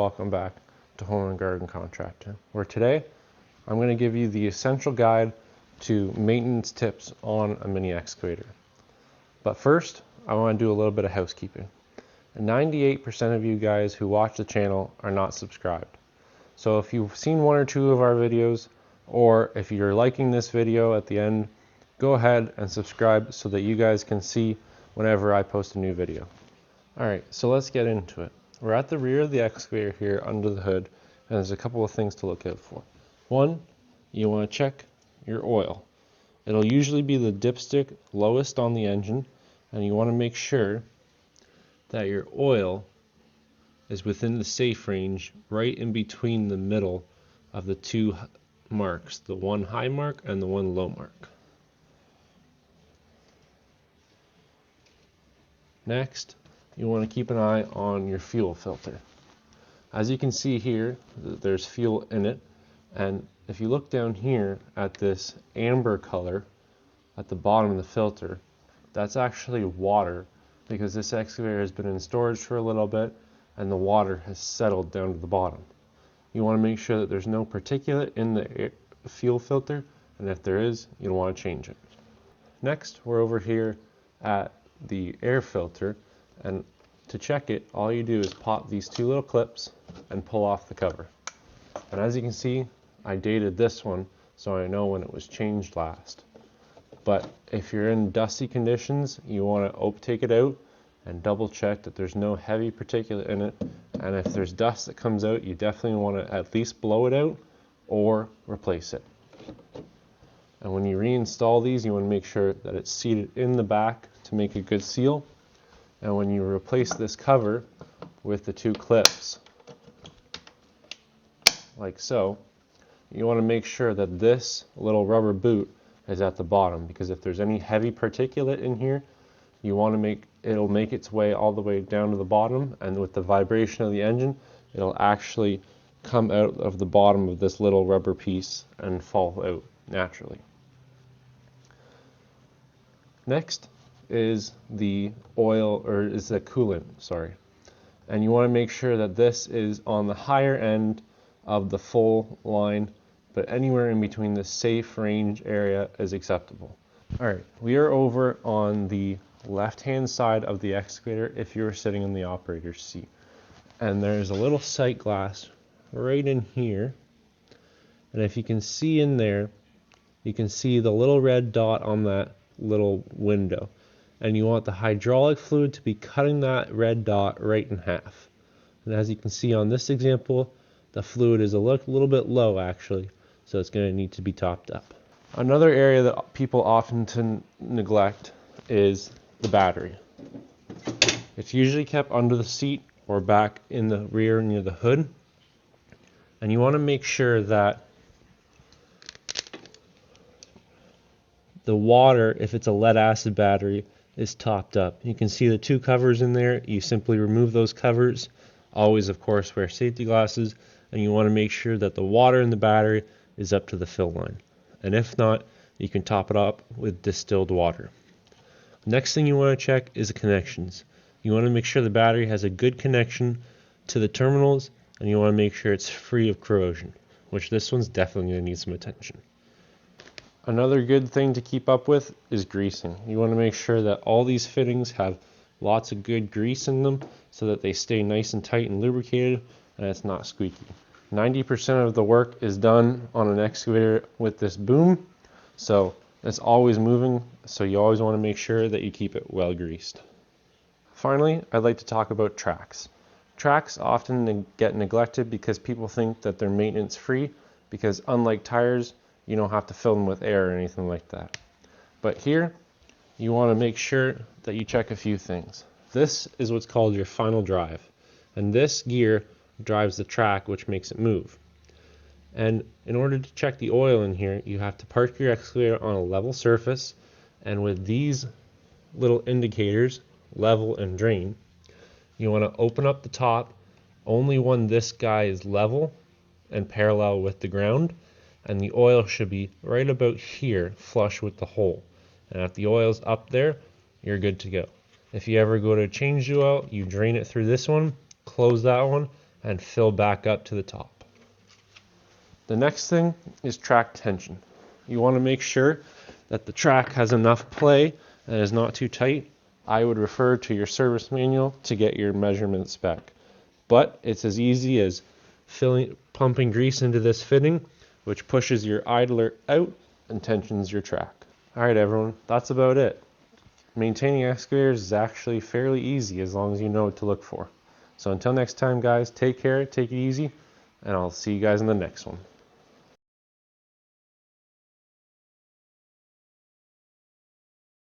welcome back to Home and Garden Contracting, where today I'm going to give you the essential guide to maintenance tips on a mini excavator. But first, I want to do a little bit of housekeeping. 98% of you guys who watch the channel are not subscribed. So if you've seen one or two of our videos, or if you're liking this video at the end, go ahead and subscribe so that you guys can see whenever I post a new video. Alright, so let's get into it. We're at the rear of the excavator here under the hood, and there's a couple of things to look out for. One, you want to check your oil. It'll usually be the dipstick lowest on the engine, and you want to make sure that your oil is within the safe range, right in between the middle of the two marks, the one high mark and the one low mark. Next, you want to keep an eye on your fuel filter. As you can see here, there's fuel in it, and if you look down here at this amber color at the bottom of the filter, that's actually water, because this excavator has been in storage for a little bit and the water has settled down to the bottom. You want to make sure that there's no particulate in the fuel filter, and if there is, you'll want to change it. Next, we're over here at the air filter, and to check it, all you do is pop these two little clips and pull off the cover. And as you can see, I dated this one so I know when it was changed last. But if you're in dusty conditions, you want to take it out and double check that there's no heavy particulate in it, and if there's dust that comes out, you definitely want to at least blow it out or replace it. And when you reinstall these, you want to make sure that it's seated in the back to make a good seal. And when you replace this cover with the two clips, like so, you want to make sure that this little rubber boot is at the bottom, because if there's any heavy particulate in here, you want to it'll make its way all the way down to the bottom, and with the vibration of the engine, it'll actually come out of the bottom of this little rubber piece and fall out naturally. Next is the oil, or is the coolant, sorry. And you want to make sure that this is on the higher end of the full line, but anywhere in between the safe range area is acceptable. Alright, we are over on the left-hand side of the excavator if you're sitting in the operator's seat. And there's a little sight glass right in here. And if you can see in there, you can see the little red dot on that little window. And you want the hydraulic fluid to be cutting that red dot right in half. And as you can see on this example, the fluid is a little bit low actually, so it's going to need to be topped up. Another area that people often neglect is the battery. It's usually kept under the seat or back in the rear near the hood. And you want to make sure that the water, if it's a lead acid battery, is topped up. You can see the two covers in there. You simply remove those covers. Always, of course, wear safety glasses, and you want to make sure that the water in the battery is up to the fill line. And if not, you can top it up with distilled water. Next thing you want to check is the connections. You want to make sure the battery has a good connection to the terminals, and you want to make sure it's free of corrosion, which this one's definitely going to need some attention. Another good thing to keep up with is greasing. You want to make sure that all these fittings have lots of good grease in them so that they stay nice and tight and lubricated and it's not squeaky. 90% of the work is done on an excavator with this boom, so it's always moving, so you always want to make sure that you keep it well greased. Finally, I'd like to talk about tracks. Tracks often get neglected because people think that they're maintenance free, because unlike tires, you don't have to fill them with air or anything like that. But here, you want to make sure that you check a few things. This is what's called your final drive, and this gear drives the track, which makes it move. And in order to check the oil in here, you have to park your excavator on a level surface, and with these little indicators, level and drain, you want to open up the top only when this guy is level and parallel with the ground, and the oil should be right about here, flush with the hole. And if the oil's up there, you're good to go. If you ever go to change the oil, you drain it through this one, close that one, and fill back up to the top. The next thing is track tension. You want to make sure that the track has enough play and is not too tight. I would refer to your service manual to get your measurements back. But it's as easy as pumping grease into this fitting, which pushes your idler out and tensions your track. Alright everyone, that's about it. Maintaining excavators is actually fairly easy as long as you know what to look for. So until next time guys, take care, take it easy, and I'll see you guys in the next one.